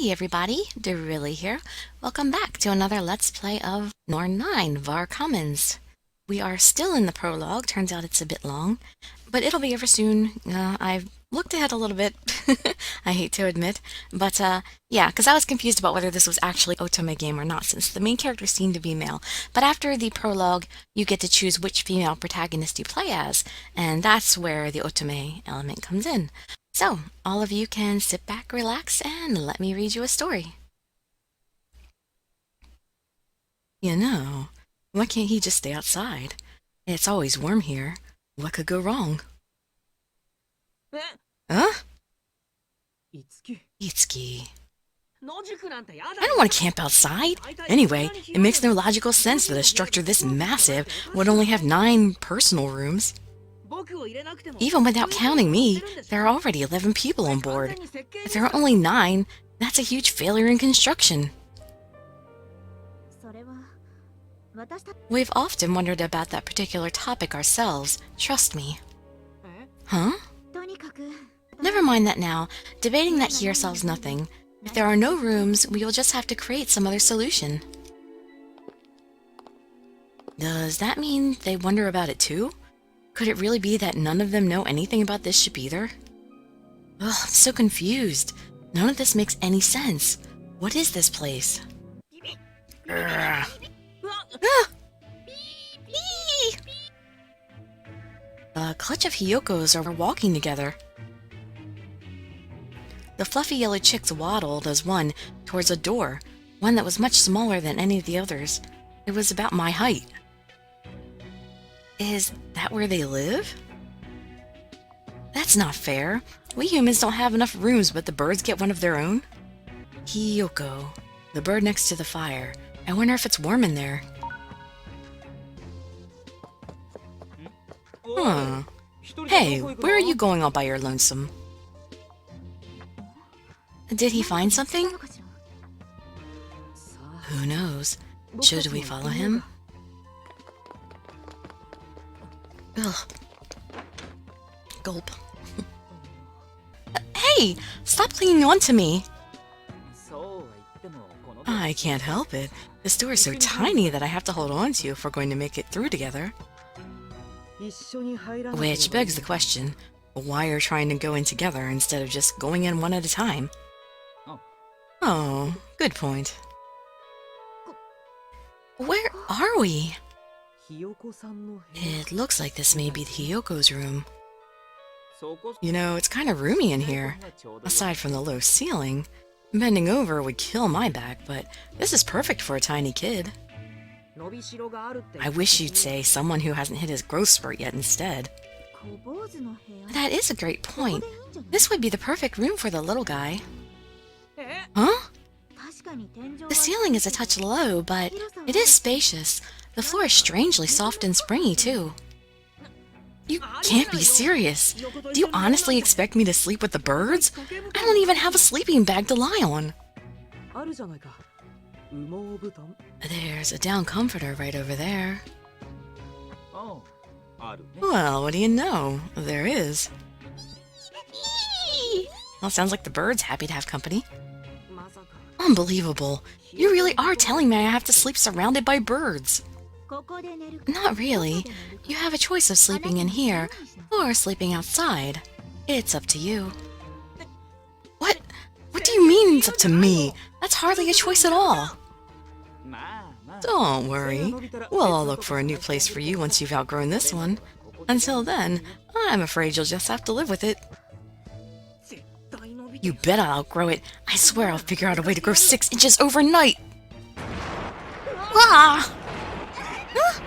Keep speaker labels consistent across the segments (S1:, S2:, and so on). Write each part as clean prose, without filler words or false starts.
S1: Hey everybody, Dirili here. Welcome back to another Let's Play of Norn9, Var Commons. We are still in the prologue, turns out it's a bit long, but it'll be over soon. I've looked ahead a little bit, I hate to admit, but yeah, because I was confused about whether this was actually Otome game or not, since the main character seemed to be male. But after the prologue, you get to choose which female protagonist you play as, and that's where the Otome element comes in. So, all of you can sit back, relax, and let me read you a story. You know, why can't he just stay outside? It's always warm here. What could go wrong? Huh? Itsuki. I don't want to camp outside. Anyway, it makes no logical sense that a structure this massive would only have 9 personal rooms. Even without counting me, there are already 11 people on board. If there are only 9, that's a huge failure in construction. We've often wondered about that particular topic ourselves, trust me. Huh? Never mind that now. Debating that here solves nothing. If there are no rooms, we will just have to create some other solution. Does that mean they wonder about it too? Could it really be that none of them know anything about this ship either? Ugh, I'm so confused. None of this makes any sense. What is this place? Ah! A clutch of Hiyokos are walking together. The fluffy yellow chicks waddled as one towards a door, one that was much smaller than any of the others. It was about my height. Is that where they live? That's not fair. We humans don't have enough rooms, but the birds get one of their own? Hiyoko, the bird next to the fire. I wonder if it's warm in there. Huh. Hey, where are you going all by your lonesome? Did he find something? Who knows? Should we follow him? Ugh. Gulp. Hey! Stop clinging on to me! I can't help it. This door is so tiny that I have to hold on to if we're going to make it through together. Which begs the question, why are trying to go in together instead of just going in one at a time? Oh, good point. Where are we? It looks like this may be Hiyoko's room. You know, it's kind of roomy in here. Aside from the low ceiling, bending over would kill my back, but this is perfect for a tiny kid. I wish you'd say someone who hasn't hit his growth spurt yet instead. That is a great point. This would be the perfect room for the little guy. Huh? The ceiling is a touch low, but it is spacious. The floor is strangely soft and springy, too. You can't be serious. Do you honestly expect me to sleep with the birds? I don't even have a sleeping bag to lie on. There's a down comforter right over there. Well, what do you know? There is. Well, sounds like the bird's happy to have company. Unbelievable. You really are telling me I have to sleep surrounded by birds. Not really. You have a choice of sleeping in here or sleeping outside. It's up to you. What? What do you mean it's up to me? That's hardly a choice at all. Don't worry. We'll all look for a new place for you once you've outgrown this one. Until then, I'm afraid you'll just have to live with it. You bet I'll outgrow it. I swear I'll figure out a way to grow 6 inches overnight. Ah! Huh?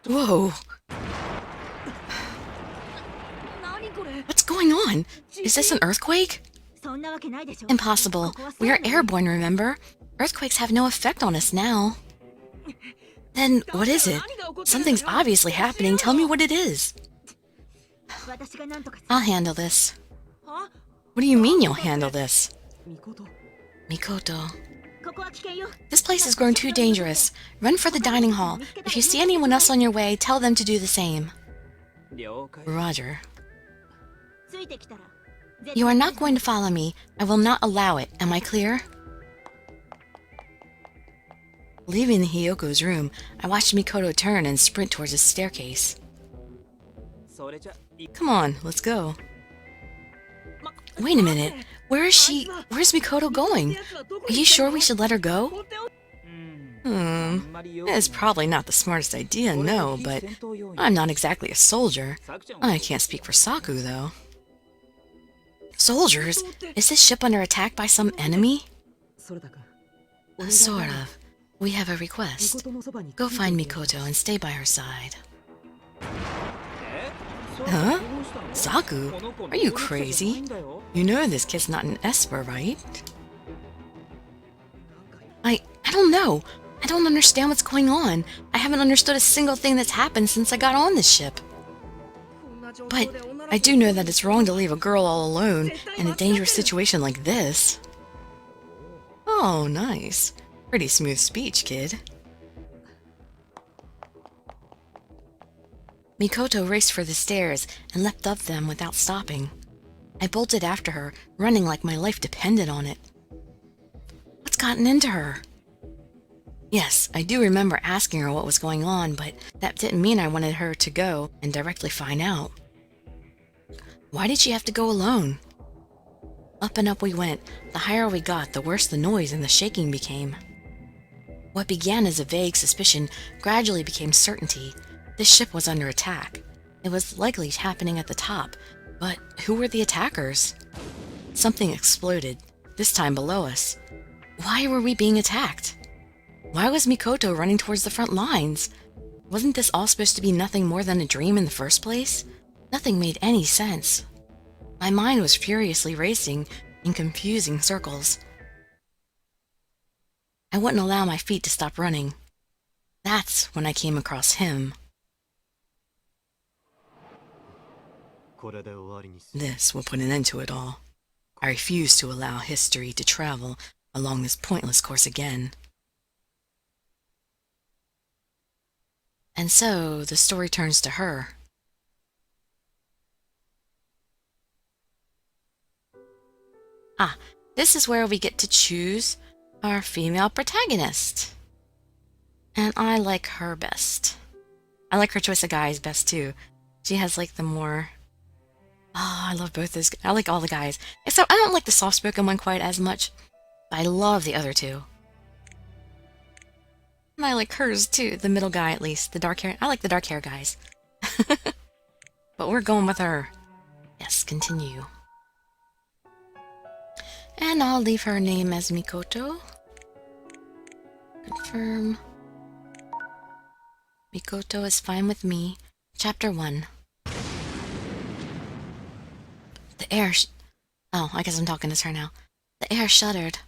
S1: Whoa. What's going on? Is this an earthquake? Impossible. We are airborne, remember? Earthquakes have no effect on us now. Then what is it? Something's obviously happening. Tell me what it is. I'll handle this. What do you mean you'll handle this? Mikoto. This place is growing too dangerous. Run for the dining hall. If you see anyone else on your way, tell them to do the same. Roger. You are not going to follow me. I will not allow it. Am I clear? Leaving the Hiyoko's room, I watched Mikoto turn and sprint towards the staircase. Come on, let's go. Wait a minute. Where is she? Where's Mikoto going? Are you sure we should let her go? It's probably not the smartest idea, no, but I'm not exactly a soldier. I can't speak for Saku, though. Soldiers? Is this ship under attack by some enemy? Sort of. We have a request. Go find Mikoto and stay by her side. Huh? Saku? Are you crazy? You know this kid's not an Esper, right? I don't know. I don't understand what's going on. I haven't understood a single thing that's happened since I got on this ship. But I do know that it's wrong to leave a girl all alone in a dangerous situation like this. Oh, nice. Pretty smooth speech, kid. Mikoto raced for the stairs and leapt up them without stopping. I bolted after her, running like my life depended on it. What's gotten into her? Yes, I do remember asking her what was going on, but that didn't mean I wanted her to go and directly find out. Why did she have to go alone? Up and up we went. The higher we got, the worse the noise and the shaking became. What began as a vague suspicion gradually became certainty. This ship was under attack. It was likely happening at the top, but who were the attackers? Something exploded, this time below us. Why were we being attacked? Why was Mikoto running towards the front lines? Wasn't this all supposed to be nothing more than a dream in the first place? Nothing made any sense. My mind was furiously racing in confusing circles. I wouldn't allow my feet to stop running. That's when I came across him. This will put an end to it all. I refuse to allow history to travel along this pointless course again. And so, the story turns to her. Ah, this is where we get to choose our female protagonist. And I like her best. I like her choice of guys best, too. She has, like, the more... Oh, I love both those... I like all the guys. Except I don't like the soft-spoken one quite as much. But I love the other two. And I like hers, too. The middle guy, at least. The dark hair... I like the dark hair guys. But we're going with her. Yes, continue. And I'll leave her name as Mikoto. Confirm. Mikoto is fine with me. Chapter 1. The air Oh, I guess I'm talking to her now. The air shuddered.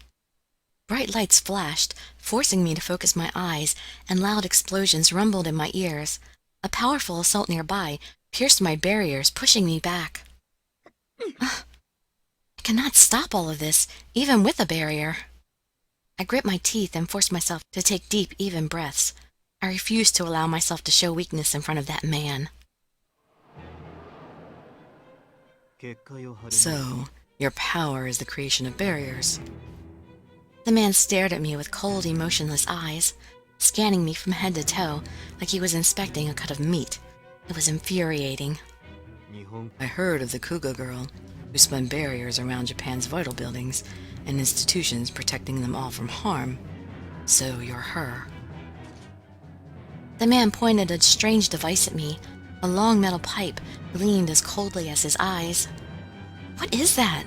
S1: Bright lights flashed, forcing me to focus my eyes, and loud explosions rumbled in my ears. A powerful assault nearby pierced my barriers, pushing me back. I cannot stop all of this, even with a barrier. I grit my teeth and forced myself to take deep, even breaths. I refused to allow myself to show weakness in front of that man. So, your power is the creation of barriers. The man stared at me with cold, emotionless eyes, scanning me from head to toe like he was inspecting a cut of meat. It was infuriating. I heard of the Kuga girl, who spun barriers around Japan's vital buildings and institutions, protecting them all from harm. So you're her. The man pointed a strange device at me. A long metal pipe gleamed as coldly as his eyes. What is that?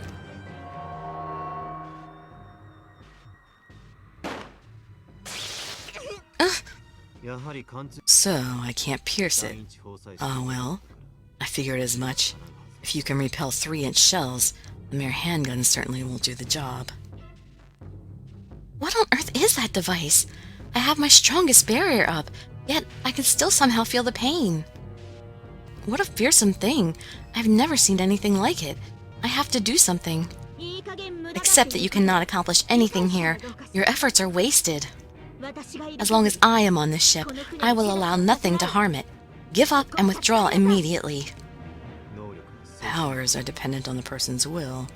S1: So, I can't pierce it. Oh well, I figured as much. If you can repel 3-inch shells, a mere handgun certainly won't do the job. What on earth is that device? I have my strongest barrier up, yet I can still somehow feel the pain. What a fearsome thing. I've never seen anything like it. I have to do something. Except that you cannot accomplish anything here. Your efforts are wasted. As long as I am on this ship, I will allow nothing to harm it. Give up and withdraw immediately. powers are dependent on the person's will.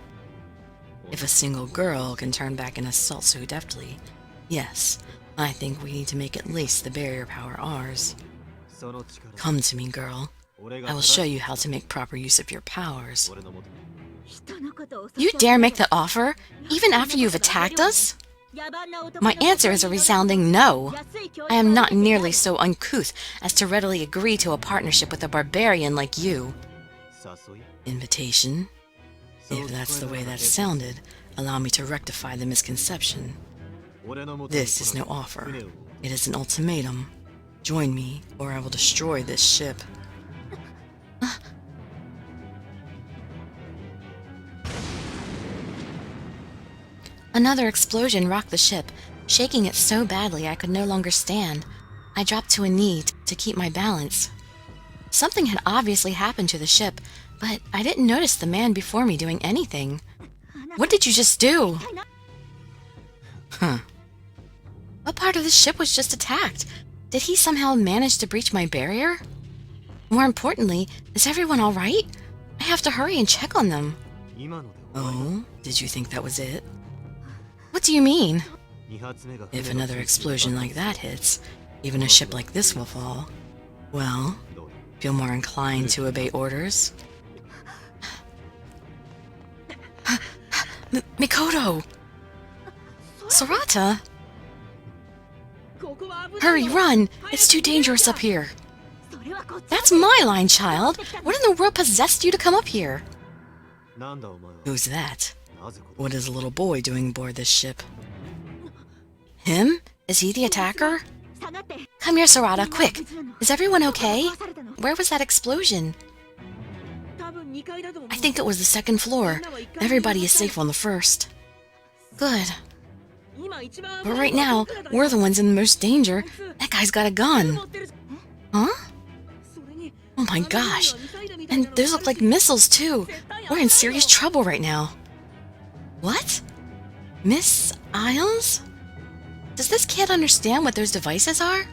S1: If a single girl can turn back an assault so deftly, yes, I think we need to make at least the barrier power ours. Come to me, girl. I will show you how to make proper use of your powers. You dare make that offer, even after you've attacked us? My answer is a resounding no. I am not nearly so uncouth as to readily agree to a partnership with a barbarian like you. Invitation? If that's the way that sounded, allow me to rectify the misconception. This is no offer. It is an ultimatum. Join me, or I will destroy this ship. Another explosion rocked the ship, shaking it so badly I could no longer stand. I dropped to a knee to keep my balance. Something had obviously happened to the ship, but I didn't notice the man before me doing anything. What did you just do? Huh. What part of the ship was just attacked? Did he somehow manage to breach my barrier? More importantly, is everyone all right? I have to hurry and check on them. Oh, did you think that was it? What do you mean? If another explosion like that hits, even a ship like this will fall. Well, feel more inclined to obey orders? Mikoto! Sarata! Hurry, run! It's too dangerous up here. That's my line, child! What in the world possessed you to come up here? Who's that? What is a little boy doing aboard this ship? Him? Is he the attacker? Come here, Sarata, quick! Is everyone okay? Where was that explosion? I think it was the second floor. Everybody is safe on the first. Good. But right now, we're the ones in the most danger. That guy's got a gun. Huh? Oh my gosh. And those look like missiles, too. We're in serious trouble right now. What? Miss Isles? Does this kid understand what those devices are?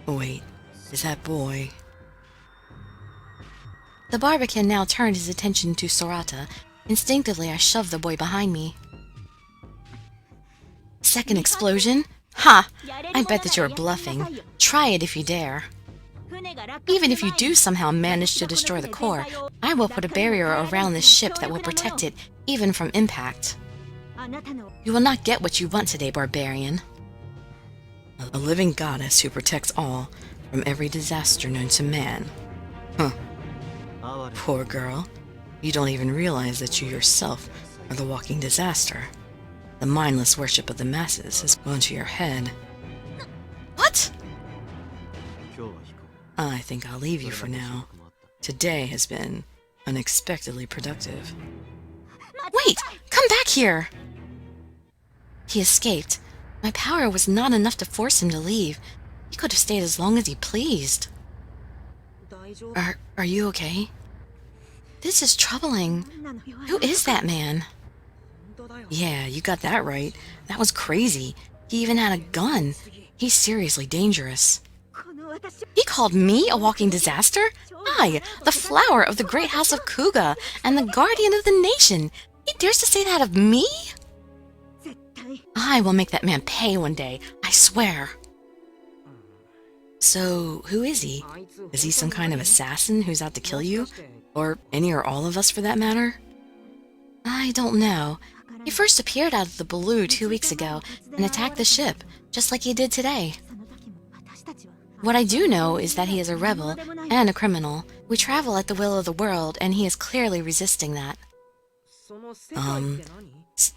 S1: Wait, is that boy? The barbican now turned his attention to Sarata. Instinctively, I shoved the boy behind me. Second explosion? Ha! I bet that you're bluffing. Try it if you dare. Even if you do somehow manage to destroy the core, I will put a barrier around this ship that will protect it, even from impact. You will not get what you want today, barbarian. A living goddess who protects all from every disaster known to man. Huh. Poor girl. You don't even realize that you yourself are the walking disaster. The mindless worship of the masses has gone to your head. What? I think I'll leave you for now. Today has been unexpectedly productive. Wait! Come back here! He escaped. My power was not enough to force him to leave. He could have stayed as long as he pleased. Are you okay? This is troubling. Who is that man? Yeah, you got that right. That was crazy. He even had a gun. He's seriously dangerous. He called me a walking disaster? I, the flower of the great house of Kuga, and the guardian of the nation. He dares to say that of me? I will make that man pay one day, I swear. So, who is he? Is he some kind of assassin who's out to kill you? Or any or all of us, for that matter? I don't know. He first appeared out of the blue 2 weeks ago and attacked the ship, just like he did today. What I do know is that he is a rebel and a criminal. We travel at the will of the world, and he is clearly resisting that.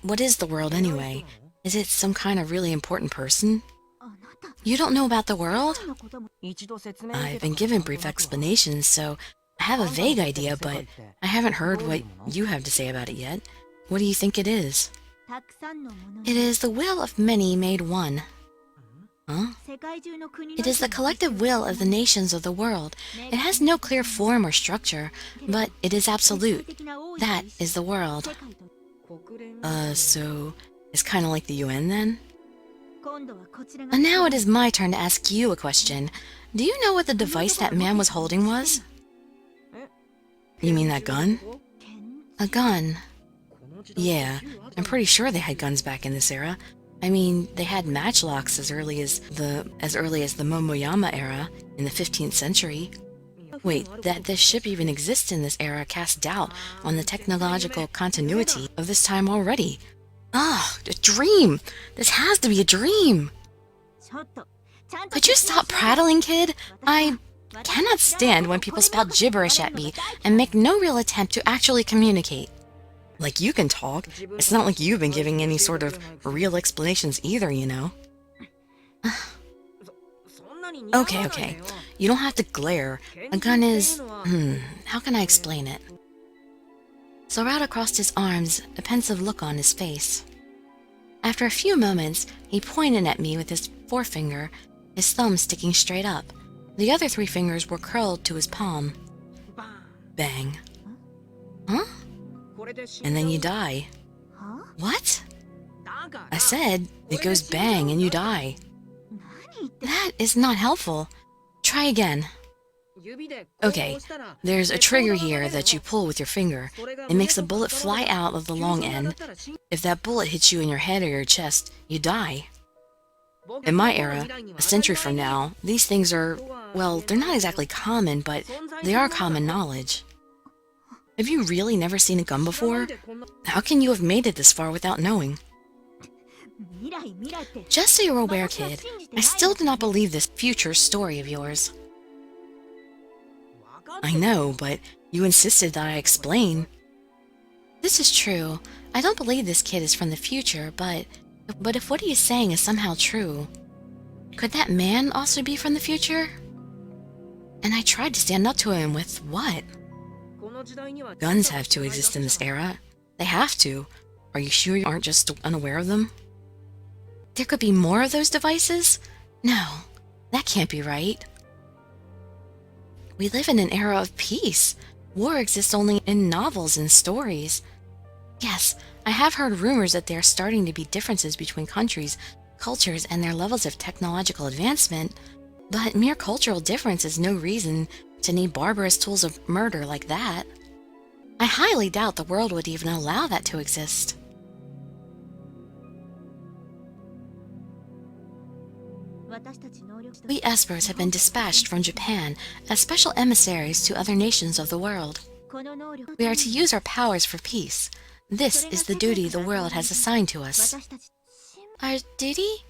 S1: What is the world anyway? Is it some kind of really important person? You don't know about the world? I've been given brief explanations, so I have a vague idea, but I haven't heard what you have to say about it yet. What do you think it is? It is the will of many made one. Huh? It is the collective will of the nations of the world. It has no clear form or structure, but it is absolute. That is the world. So it's kind of like the UN then? And now it is my turn to ask you a question. Do you know what the device that man was holding was? You mean that gun? A gun. Yeah, I'm pretty sure they had guns back in this era. I mean, they had matchlocks as early as the Momoyama era in the 15th century. Wait, that this ship even exists in this era casts doubt on the technological continuity of this time already. Ah, a dream! This has to be a dream! Could you stop prattling, kid? I cannot stand when people spout gibberish at me and make no real attempt to actually communicate. Like, you can talk. It's not like you've been giving any sort of real explanations either, you know? Okay. You don't have to glare. A gun is... how can I explain it? Sorata crossed his arms, a pensive look on his face. After a few moments, he pointed at me with his forefinger, his thumb sticking straight up. The other 3 fingers were curled to his palm. Bang. Huh? And then you die. What? I said, it goes bang and you die. That is not helpful. Try again. Okay, there's a trigger here that you pull with your finger. It makes a bullet fly out of the long end. If that bullet hits you in your head or your chest, you die. In my era, a century from now, these things are, well, they're not exactly common, but they are common knowledge. Have you really never seen a gun before? How can you have made it this far without knowing? Just so you're aware, kid, I still do not believe this future story of yours. I know, but you insisted that I explain. This is true. I don't believe this kid is from the future, but if what he is saying is somehow true, could that man also be from the future? And I tried to stand up to him with what? Guns have to exist in this era. They have to. Are you sure you aren't just unaware of them? There could be more of those devices? No, that can't be right. We live in an era of peace. War exists only in novels and stories. Yes, I have heard rumors that there are starting to be differences between countries, cultures, and their levels of technological advancement, but mere cultural difference is no reason to need barbarous tools of murder like that. I highly doubt the world would even allow that to exist. We Espers have been dispatched from Japan as special emissaries to other nations of the world. We are to use our powers for peace. This is the duty the world has assigned to us. Our duty?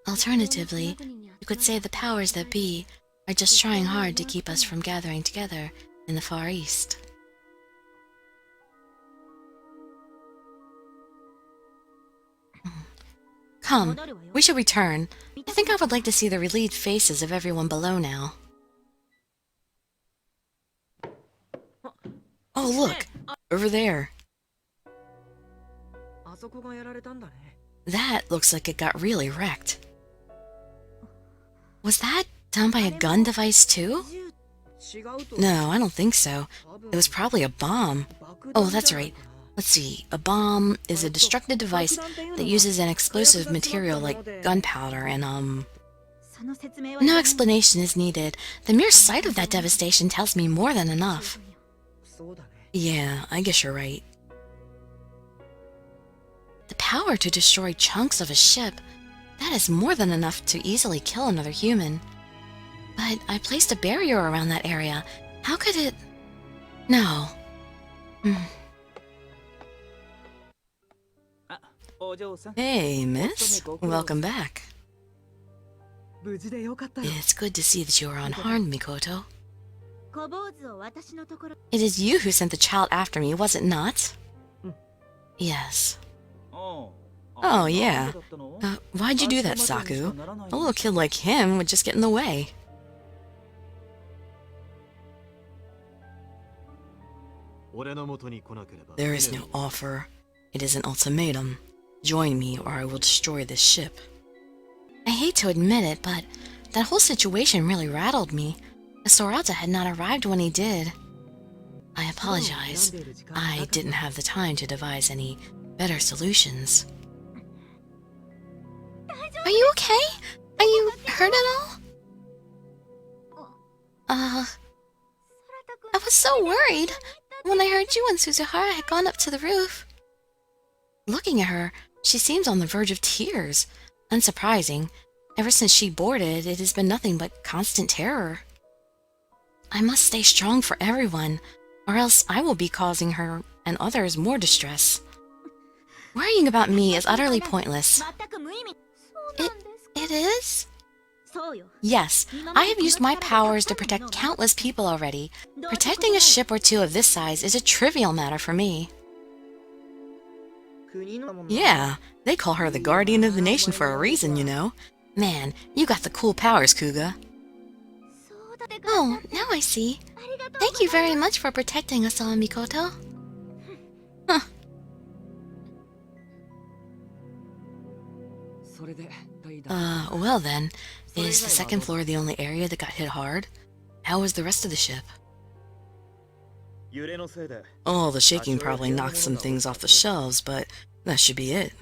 S1: Alternatively, you could say the powers that be are just trying hard to keep us from gathering together in the Far East. Come, we should return. I think I would like to see the relieved faces of everyone below now. Oh, look! Over there. That looks like it got really wrecked. Was that done by a gun device too? No, I don't think so. It was probably a bomb. Oh, that's right. Let's see. A bomb is a destructive device that uses an explosive material like gunpowder and, No explanation is needed. The mere sight of that devastation tells me more than enough. Yeah, I guess you're right. The power to destroy chunks of a ship, that is more than enough to easily kill another human. But I placed a barrier around that area. How could it... No. Hey, miss. Welcome back. It's good to see that you are unharmed, Mikoto. It is you who sent the child after me, was it not? Yes. Oh, yeah. Why'd you do that, Saku? A little kid like him would just get in the way. There is no offer. It is an ultimatum. Join me or I will destroy this ship. I hate to admit it, but that whole situation really rattled me. Sorata had not arrived when he did. I apologize. I didn't have the time to devise any better solutions. Are you okay? Are you hurt at all? I was so worried when I heard you and Suzuhara had gone up to the roof. Looking at her, she seems on the verge of tears. Unsurprising. Ever since she boarded, it has been nothing but constant terror. I must stay strong for everyone, or else I will be causing her and others more distress. Worrying about me is utterly pointless. It is? Yes, I have used my powers to protect countless people already. Protecting a ship or two of this size is a trivial matter for me. Yeah, they call her the guardian of the nation for a reason, you know. Man, you got the cool powers, Kuga. Oh, now I see. Thank you very much for protecting us all, Mikoto. Huh. Well then, is the second floor the only area that got hit hard? How was the rest of the ship? Oh, the shaking probably knocked some things off the shelves, but that should be it.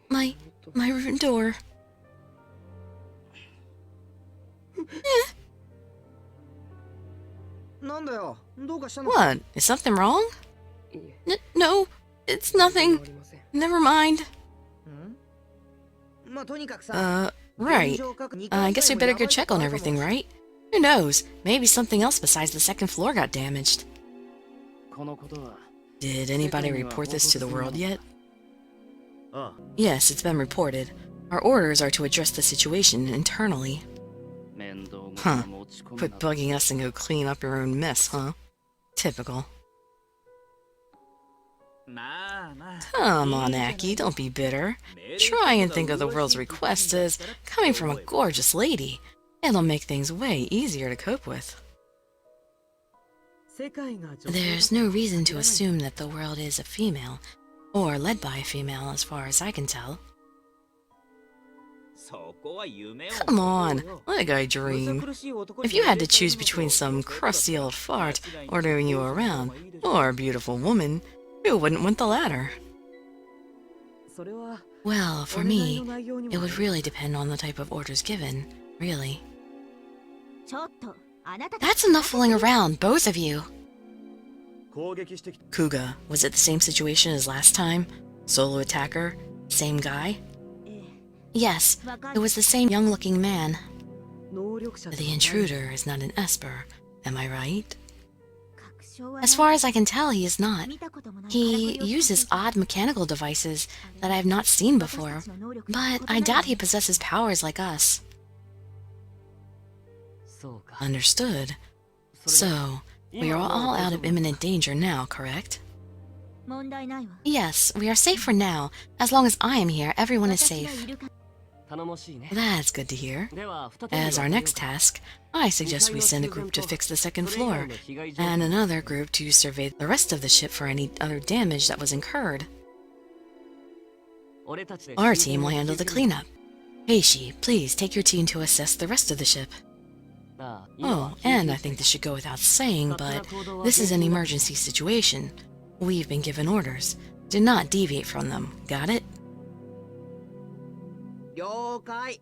S1: My room door. What? Is something wrong? No, it's nothing. Never mind. Right. I guess we better go check on everything, right? Who knows? Maybe something else besides the second floor got damaged. Did anybody report this to the world yet? Yes, it's been reported. Our orders are to address the situation internally. Huh. Quit bugging us and go clean up your own mess, huh? Typical. Come on, Aki, don't be bitter. Try and think of the world's request as coming from a gorgeous lady. It'll make things way easier to cope with. There's no reason to assume that the world is a female, or led by a female as far as I can tell. Come on, let a guy dream. If you had to choose between some crusty old fart ordering you around, or a beautiful woman, who wouldn't want the latter? Well, for me, it would really depend on the type of orders given, really. That's enough fooling around, both of you! Kuga, was it the same situation as last time? Solo attacker? Same guy? Yes, it was the same young-looking man. The intruder is not an Esper, am I right? As far as I can tell, he is not. He uses odd mechanical devices that I have not seen before, but I doubt he possesses powers like us. Understood. So, we are all out of imminent danger now, correct? Yes, we are safe for now. As long as I am here, everyone is safe. That's good to hear. As our next task, I suggest we send a group to fix the second floor, and another group to survey the rest of the ship for any other damage that was incurred. Our team will handle the cleanup. Heishi, please take your team to assess the rest of the ship. Oh, and I think this should go without saying, but this is an emergency situation. We've been given orders. Do not deviate from them. Got it?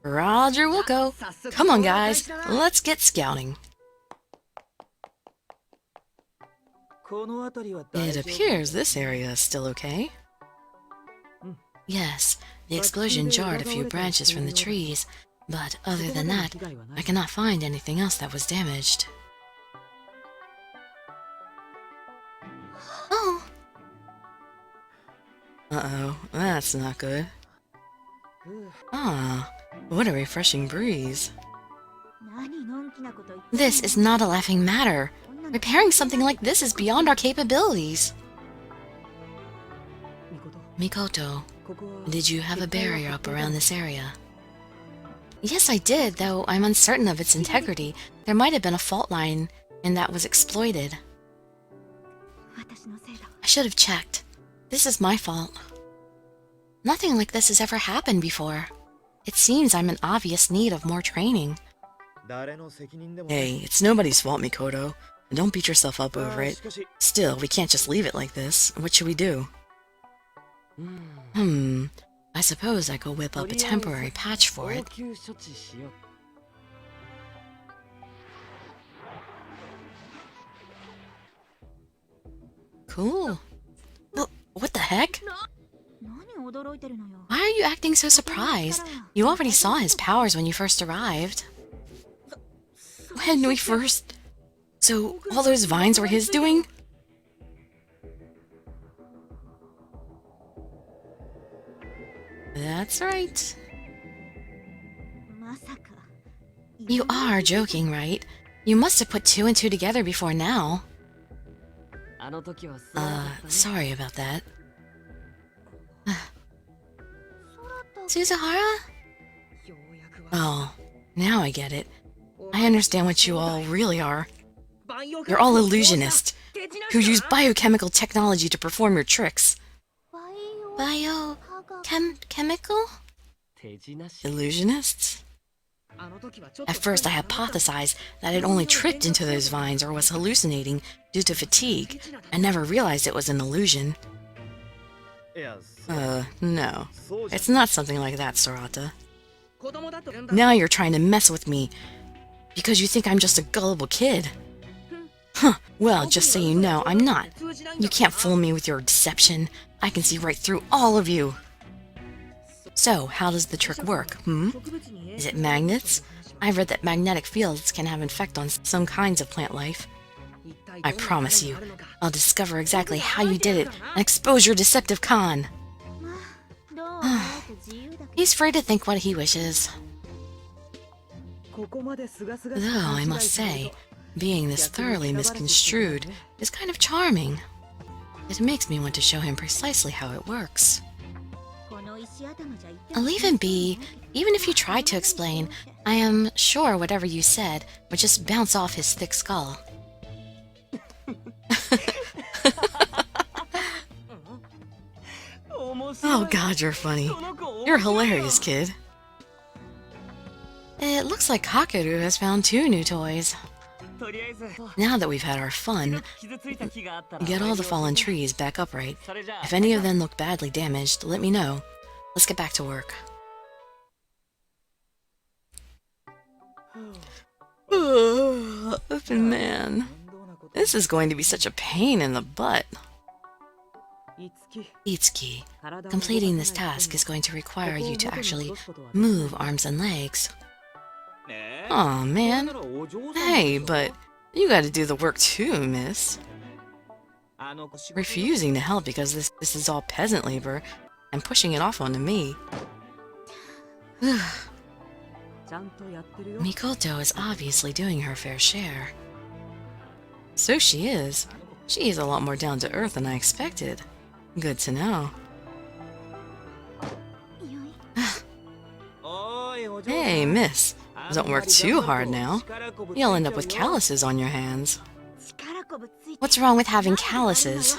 S1: Roger, we'll go. Come on, guys. Let's get scouting. It appears this area is still okay. Yes, the explosion jarred a few branches from the trees, but other than that, I cannot find anything else that was damaged. Oh! Uh-oh, that's not good. Ah, what a refreshing breeze. This is not a laughing matter. Repairing something like this is beyond our capabilities. Mikoto, did you have a barrier up around this area? Yes, I did, though I'm uncertain of its integrity. There might have been a fault line, and that was exploited. I should have checked. This is my fault. Nothing like this has ever happened before. It seems I'm in obvious need of more training. Hey, it's nobody's fault, Mikoto. Don't beat yourself up over it. Still, we can't just leave it like this. What should we do? I suppose I could whip up a temporary patch for it. Cool. What the heck? Why are you acting so surprised? You already saw his powers when you first arrived. When we first... So, all those vines were his doing? That's right. You are joking, right? You must have put 2 and 2 together before now. Sorry about that. Suzuhara? Oh, now I get it. I understand what you all really are. You're all illusionists, who use biochemical technology to perform your tricks. Chemical? Illusionists? At first I hypothesized that I'd only tripped into those vines or was hallucinating due to fatigue. I never realized it was an illusion. No. It's not something like that, Sorata. Now you're trying to mess with me because you think I'm just a gullible kid. Huh, well, just so you know, I'm not. You can't fool me with your deception. I can see right through all of you. So, how does the trick work, Is it magnets? I've read that magnetic fields can have an effect on some kinds of plant life. I promise you, I'll discover exactly how you did it and expose your deceptive con. He's free to think what he wishes. Though, I must say, being this thoroughly misconstrued is kind of charming. It makes me want to show him precisely how it works. I'll leave him be. Even if you tried to explain, I am sure whatever you said would just bounce off his thick skull. Oh god, you're funny. You're hilarious, kid. It looks like Kakeru has found 2 new toys. Now that we've had our fun, get all the fallen trees back upright. If any of them look badly damaged, let me know. Let's get back to work. Man, this is going to be such a pain in the butt. Itsuki, completing this task is going to require you to actually move arms and legs. Aw, man. Hey, but you gotta do the work too, miss. Refusing to help because this is all peasant labor and pushing it off onto me. Mikoto is obviously doing her fair share. So she is. She is a lot more down to earth than I expected. Good to know. Hey, miss. Don't work too hard now. You'll end up with calluses on your hands. What's wrong with having calluses?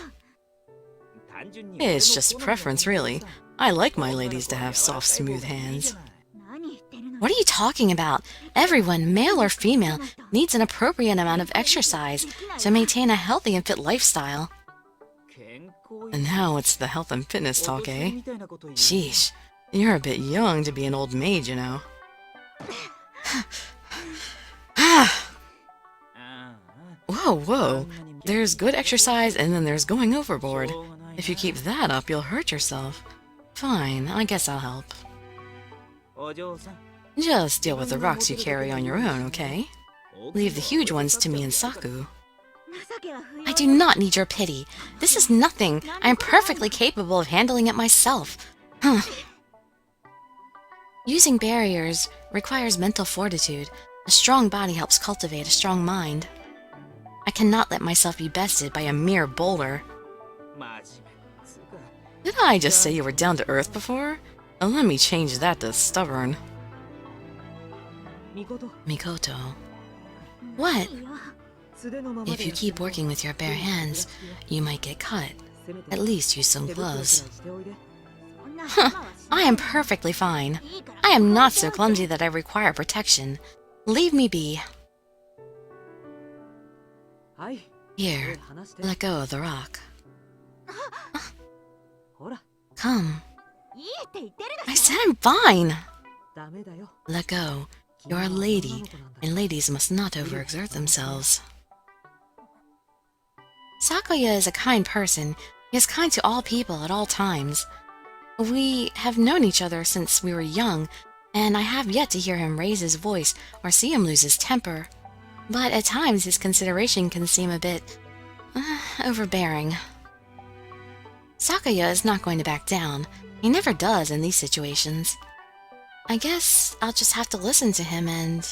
S1: It's just preference, really. I like my ladies to have soft, smooth hands. What are you talking about? Everyone, male or female, needs an appropriate amount of exercise to maintain a healthy and fit lifestyle. And now it's the health and fitness talk, eh? Sheesh, you're a bit young to be an old maid, you know. Whoa. There's good exercise and then there's going overboard. If you keep that up, you'll hurt yourself. Fine, I guess I'll help. Just deal with the rocks you carry on your own, okay? Leave the huge ones to me and Saku. I do not need your pity. This is nothing. I am perfectly capable of handling it myself. Using barriers requires mental fortitude. A strong body helps cultivate a strong mind. I cannot let myself be bested by a mere boulder. Did I just say you were down to earth before? Let me change that to stubborn. Mikoto. What? If you keep working with your bare hands, you might get cut. At least use some gloves. I am perfectly fine. I am not so clumsy that I require protection. Leave me be. Here, let go of the rock. Come. I said I'm fine. Let go. You're a lady, and ladies must not overexert themselves. Sakuya is a kind person. He is kind to all people at all times. We have known each other since we were young, and I have yet to hear him raise his voice or see him lose his temper. But at times his consideration can seem a bit overbearing. Sakuya is not going to back down. He never does in these situations. I guess I'll just have to listen to him and...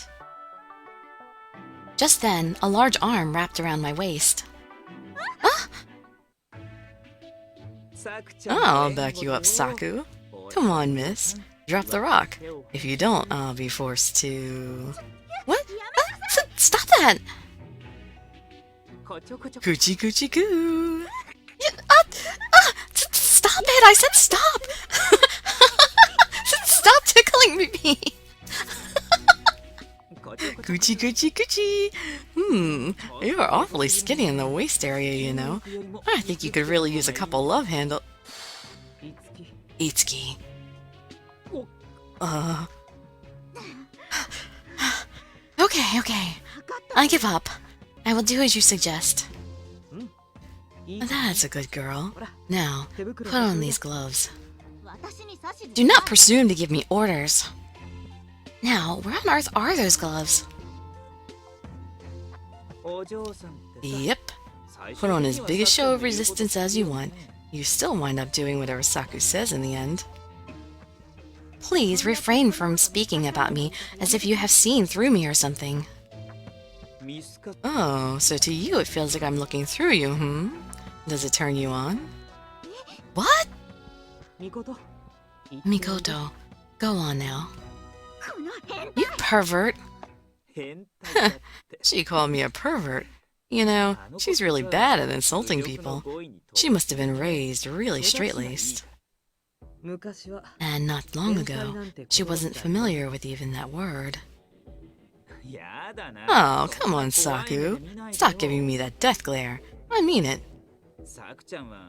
S1: Just then, a large arm wrapped around my waist. Ah! I'll back you up, Saku. Come on, miss. Drop the rock. If you don't, I'll be forced to... What? Stop that! Coochie coochie coo! Stop it! I said stop! Stop tickling me! Coochie coochie coochie! You are awfully skinny in the waist area, you know. I think you could really use a couple love handle... Itsuki. Okay. I give up. I will do as you suggest. That's a good girl. Now, put on these gloves. Do not presume to give me orders. Now, where on earth are those gloves? Yep. Put on as big a show of resistance as you want. You still wind up doing whatever Saku says in the end. Please refrain from speaking about me as if you have seen through me or something. Oh, so to you it feels like I'm looking through you, Does it turn you on? What? Mikoto, go on now. You pervert! She called me a pervert. You know, she's really bad at insulting people. She must have been raised really straight-laced. And not long ago, she wasn't familiar with even that word. Oh, come on, Saku. Stop giving me that death glare. I mean it.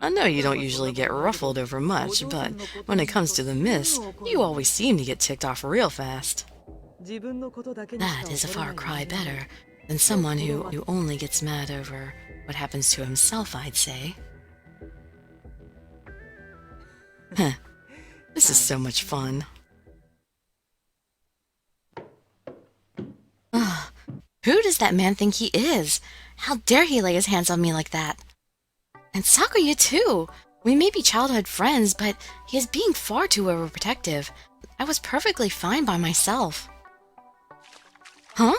S1: I know you don't usually get ruffled over much, but when it comes to the miss, you always seem to get ticked off real fast. That is a far cry better than someone who only gets mad over what happens to himself, I'd say. Huh. This is so much fun. Ugh. Who does that man think he is? How dare he lay his hands on me like that? And Sakuya too! We may be childhood friends, but he is being far too overprotective. I was perfectly fine by myself. Huh?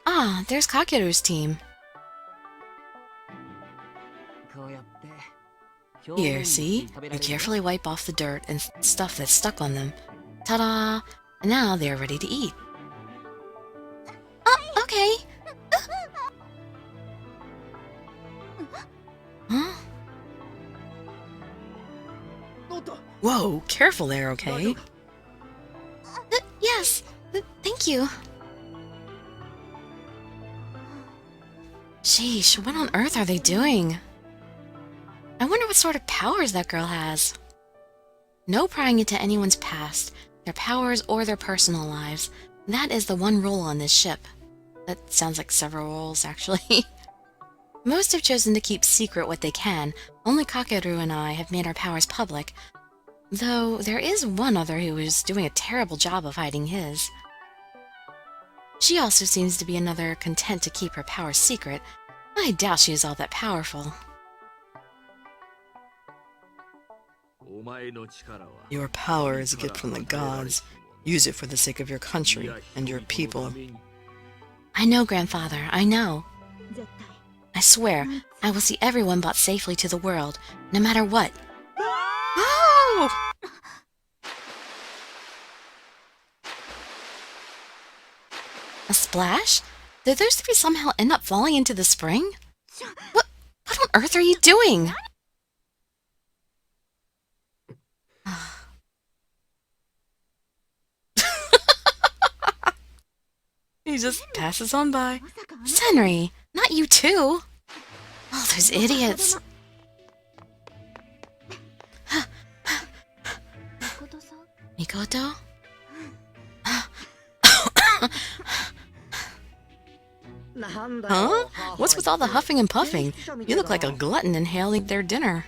S1: Ah, there's Kakeru's team. Here, see? You carefully wipe off the dirt and stuff that's stuck on them. Ta-da! And now they are ready to eat. Oh, okay. Huh? Whoa, careful there, okay? Yes, thank you. Sheesh, what on earth are they doing? I wonder what sort of powers that girl has. No prying into anyone's past, their powers or their personal lives. That is the one rule on this ship. That sounds like several rules, actually. Most have chosen to keep secret what they can. Only Kakeru and I have made our powers public. Though there is one other who is doing a terrible job of hiding his. She also seems to be another content to keep her powers secret. I doubt she is all that powerful. Your power is a gift from the gods. Use it for the sake of your country and your people. I know, Grandfather, I know. I swear, I will see everyone brought safely to the world, no matter what. Oh! A splash? Did those three somehow end up falling into the spring? What on earth are you doing? He just passes on by. Senri, not you too. Oh, those idiots. Mikoto? Huh? What's with all the huffing and puffing? You look like a glutton inhaling their dinner.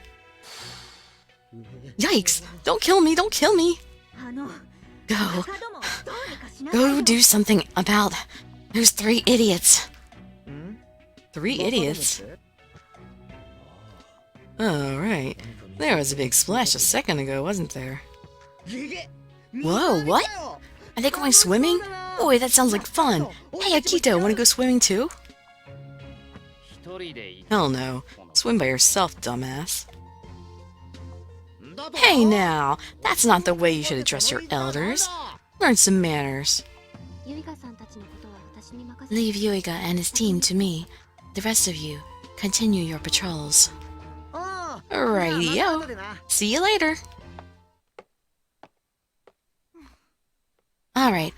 S1: Yikes! Don't kill me! Don't kill me! Go. Go do something about those 3 idiots. 3 idiots? Oh, right. There was a big splash a second ago, wasn't there? Whoa, what? Are they going swimming? Boy, that sounds like fun. Hey, Akito, wanna go swimming too? Hell no. Swim by yourself, dumbass. Hey now! That's not the way you should address your elders. Learn some manners. Leave Yuiga and his team to me. The rest of you, continue your patrols. Radio. See you later. Alright.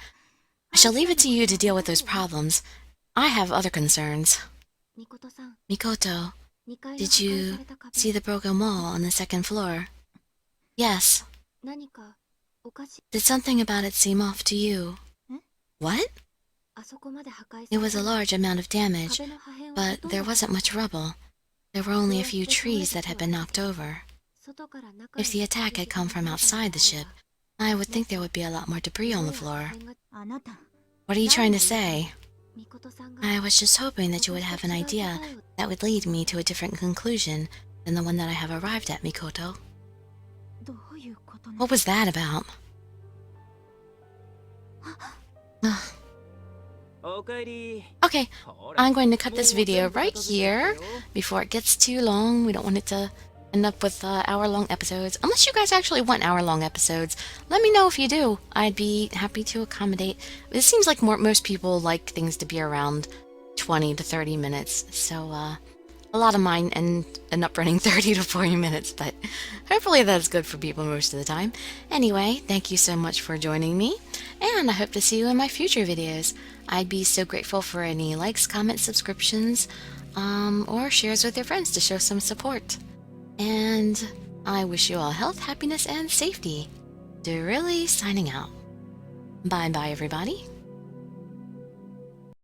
S1: I shall leave it to you to deal with those problems. I have other concerns. Mikoto, did you see the broken wall on the 2nd floor? Yes. Did something about it seem off to you? What? It was a large amount of damage, but there wasn't much rubble. There were only a few trees that had been knocked over. If the attack had come from outside the ship, I would think there would be a lot more debris on the floor. What are you trying to say? I was just hoping that you would have an idea that would lead me to a different conclusion than the one that I have arrived at, Mikoto. What was that about? Okay, I'm going to cut this video right here before it gets too long. We don't want it to end up with hour-long episodes. Unless you guys actually want hour-long episodes. Let me know if you do. I'd be happy to accommodate. It seems like most people like things to be around 20 to 30 minutes. So, a lot of mine end up running 30 to 40 minutes, but hopefully that's good for people most of the time. Anyway, thank you so much for joining me, and I hope to see you in my future videos. I'd be so grateful for any likes, comments, subscriptions, or shares with your friends to show some support. And I wish you all health, happiness, and safety. Dirili signing out. Bye-bye, everybody.